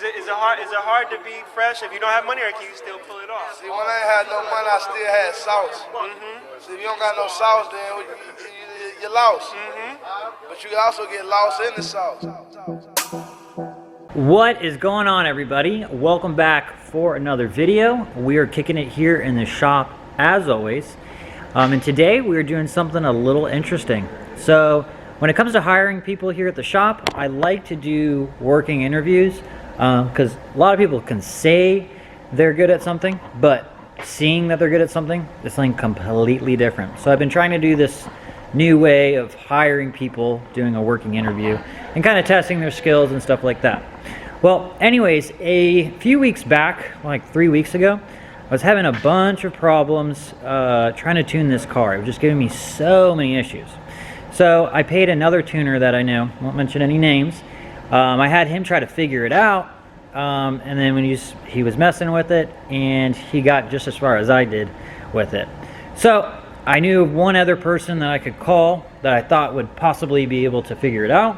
Is it hard to be fresh if you don't have money, or can you still pull it off? See, when I ain't had no money, I still had sauce. See, if you don't got no sauce, then you're lost. But you can also get lost in the sauce. What is going on, everybody? Welcome back for another video. We are kicking it here in the shop as always. And today we're doing something a little interesting. So when it comes to hiring people here at the shop, I like to do working interviews because a lot of people can say they're good at something, but seeing that they're good at something is something completely different. So I've been trying to do this new way of hiring people, doing a working interview and kind of testing their skills and stuff like that. Well, anyways, a few weeks back, like 3 weeks ago, I was having a bunch of problems trying to tune this car. It was just giving me so many issues. So I paid another tuner that I know, won't mention any names. I had him try to figure it out, and then when he was messing with it, and he got just as far as I did with it. So I knew of one other person that I could call that I thought would possibly be able to figure it out,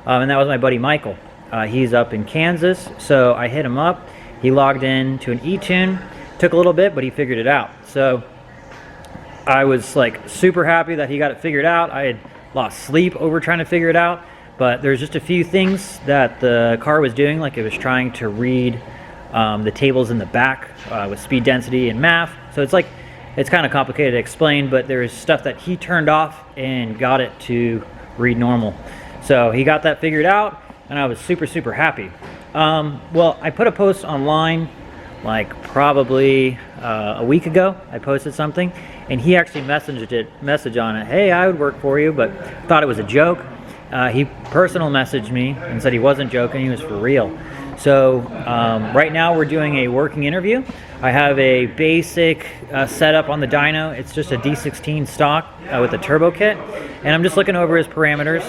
and that was my buddy Michael. He's up in Kansas, so I hit him up. He logged in to an e-tune. Took a little bit, but he figured it out. So I was like super happy that he got it figured out. I had lost sleep over trying to figure it out, but there's just a few things that the car was doing, like it was trying to read the tables in the back with speed, density, and math. So it's kind of complicated to explain, but there's stuff that he turned off and got it to read normal. So he got that figured out, and I was super happy. Well, I put a post online like probably a week ago. I posted something and he actually messaged on it, hey, I would work for you, but thought it was a joke. He personal messaged me and said he wasn't joking, he was for real. So right now we're doing a working interview. I have a basic setup on the dyno. It's just a D16 stock with a turbo kit, and I'm just looking over his parameters.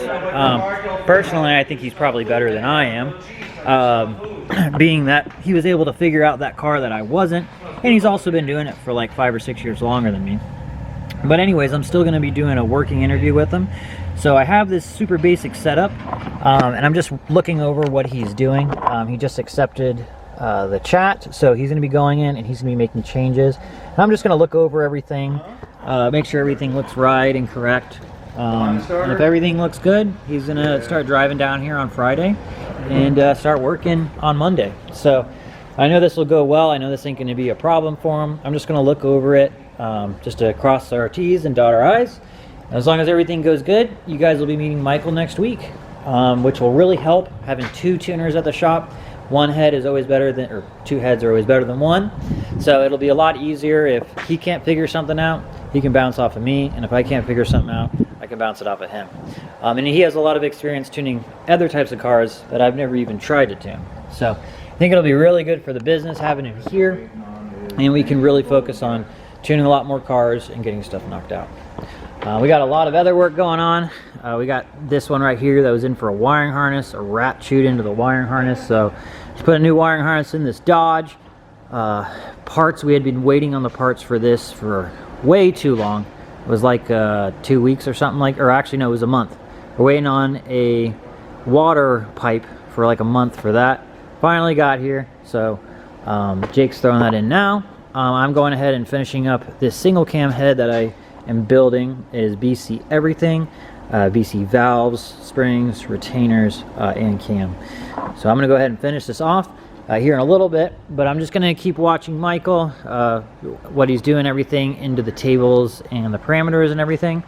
Personally, I think he's probably better than I am, being that he was able to figure out that car that I wasn't, and he's also been doing it for like 5 or 6 years longer than me. But anyways, I'm still going to be doing a working interview with him. So I have this super basic setup, and I'm just looking over what he's doing. He just accepted the chat, so he's going to be going in and he's going to be making changes. And I'm just going to look over everything, make sure everything looks right and correct. And if everything looks good, he's going to start driving down here on Friday and start working on Monday. So I know this will go well. I know this ain't going to be a problem for him. I'm just going to look over it just to cross our T's and dot our I's. As long as everything goes good, you guys will be meeting Michael next week, which will really help having 2 tuners at the shop. One head is always better than, or 2 heads are always better than 1. So it'll be a lot easier. If he can't figure something out, he can bounce off of me, and if I can't figure something out, I can bounce it off of him. And he has a lot of experience tuning other types of cars that I've never even tried to tune. So I think it'll be really good for the business having him here, and we can really focus on tuning a lot more cars and getting stuff knocked out. We got a lot of other work going on. We got this one right here that was in for a wiring harness. A rat chewed into the wiring harness, so just put a new wiring harness in this Dodge. Parts, we had been waiting on the parts for this for way too long. It was like 2 weeks or something, or actually no, it was a month. We're waiting on a water pipe for like a month for that. Finally got here, so Jake's throwing that in now. I'm going ahead and finishing up this single cam head that I am building. It is BC everything, BC valves, springs, retainers, and cam. So I'm going to go ahead and finish this off here in a little bit, but I'm just going to keep watching Michael, what he's doing, everything into the tables and the parameters and everything,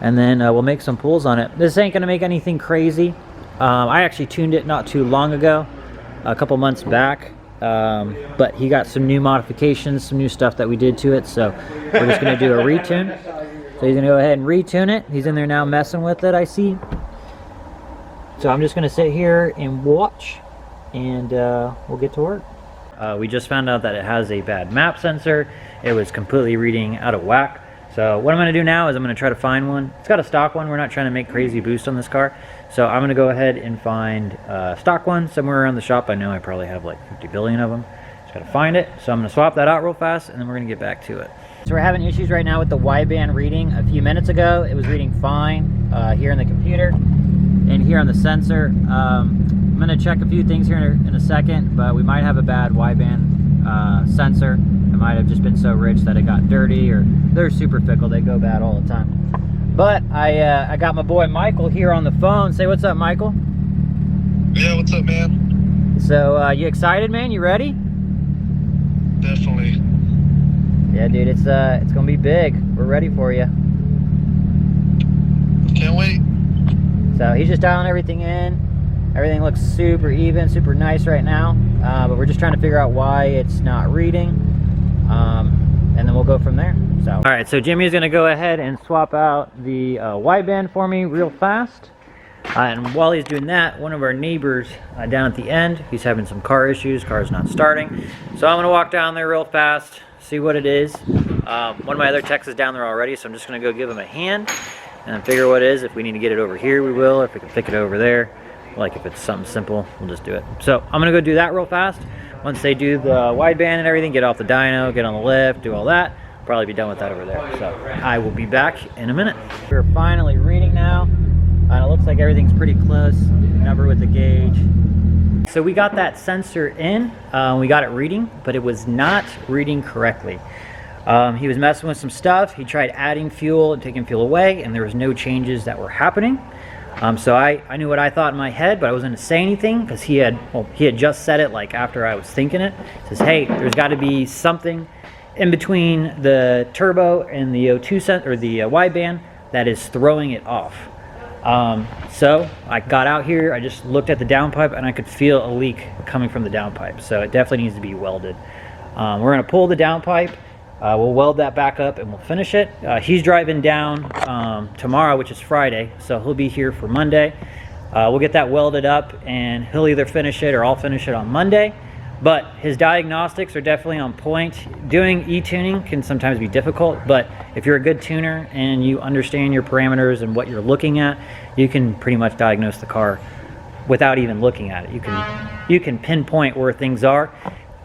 and then we'll make some pulls on it. This ain't going to make anything crazy. I actually tuned it not too long ago, a couple months back, but he got some new modifications, some new stuff that we did to it, so we're just going to do a retune. So he's going to go ahead and retune it. He's in there now messing with it, I see. So I'm just going to sit here and watch, and we'll get to work. We just found out that it has a bad map sensor. It was completely reading out of whack. So what I'm going to do now is I'm going to try to find one. It's got a stock one. We're not trying to make crazy boost on this car. So I'm going to go ahead and find a stock one somewhere around the shop. I know I probably have like 50 billion of them. Just got to find it. So I'm going to swap that out real fast, and then we're going to get back to it. So we're having issues right now with the wideband reading. A few minutes ago, it was reading fine here in the computer and here on the sensor. gonna check a few things here in a second, but we might have a bad wideband sensor. It might have just been so rich that it got dirty, or they're super fickle. They go bad all the time. But I got my boy Michael here on the phone. Say what's up, Michael. Yeah, what's up, man? So you excited, man? You ready? Definitely. Yeah, dude, it's gonna be big. We're ready for you. Can't wait. So he's just dialing everything in. Everything looks super even, super nice right now. But we're just trying to figure out why it's not reading. And then we'll go from there. So, all right, so Jimmy's gonna go ahead and swap out the wideband for me real fast. And while he's doing that, one of our neighbors down at the end, he's having some car issues. Car's not starting. So I'm gonna walk down there real fast, see what it is. One of my other techs is down there already, so I'm just gonna go give him a hand and figure what it is. If we need to get it over here, we will. If we can pick it over there, like if it's something simple, we'll just do it. So I'm gonna go do that real fast. Once they do the wideband and everything, get off the dyno, get on the lift, do all that, probably be done with that over there. So I will be back in a minute. We're finally reading now. It looks like everything's pretty close. Number with the gauge. So we got that sensor in, we got it reading, but it was not reading correctly. He was messing with some stuff. He tried adding fuel and taking fuel away, and there was no changes that were happening. So I knew what I thought in my head, but I wasn't gonna say anything because he had just said it like after I was thinking it. He says, hey, there's got to be something in between the turbo and the O2 or the wideband that is throwing it off. So I got out here, I just looked at the downpipe, and I could feel a leak coming from the downpipe. So it definitely needs to be welded. We're gonna pull the downpipe. We'll weld that back up and we'll finish it. He's driving down tomorrow, which is Friday, so he'll be here for Monday. We'll get that welded up and he'll either finish it or I'll finish it on Monday. But his diagnostics are definitely on point. Doing e-tuning can sometimes be difficult, but if you're a good tuner and you understand your parameters and what you're looking at, you can pretty much diagnose the car without even looking at it. You can pinpoint where things are.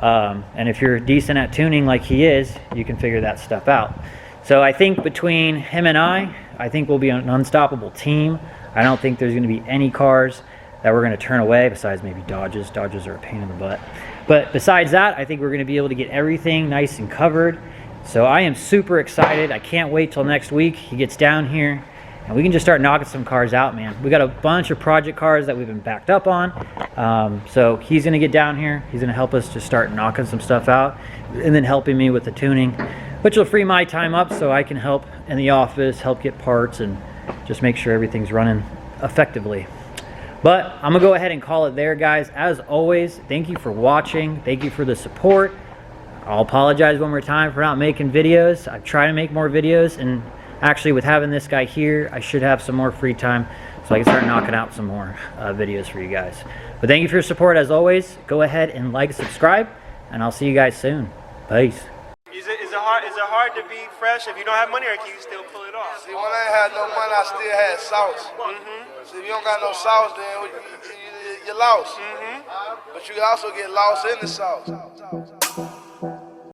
And if you're decent at tuning like he is, you can figure that stuff out. So I think between him and I think we'll be an unstoppable team. I don't think there's going to be any cars that we're going to turn away besides maybe Dodges. Dodges are a pain in the butt. But besides that, I think we're going to be able to get everything nice and covered. So I am super excited. I can't wait till next week. He gets down here and we can just start knocking some cars out, man. We got a bunch of project cars that we've been backed up on. So he's gonna get down here. He's gonna help us just start knocking some stuff out and then helping me with the tuning, which will free my time up so I can help in the office, help get parts and just make sure everything's running effectively. But I'm gonna go ahead and call it there, guys. As always, thank you for watching. Thank you for the support. I'll apologize one more time for not making videos. I try to make more videos, and actually with having this guy here, I should have some more free time so I can start knocking out some more videos for you guys. But thank you for your support as always. Go ahead and like, subscribe, and I'll see you guys soon. Peace. Is it hard to be fresh if you don't have money, or can you still pull it off? See, when I ain't had no money, I still had sauce. See, if you don't got no sauce, then you're lost. But you can also get lost in the sauce.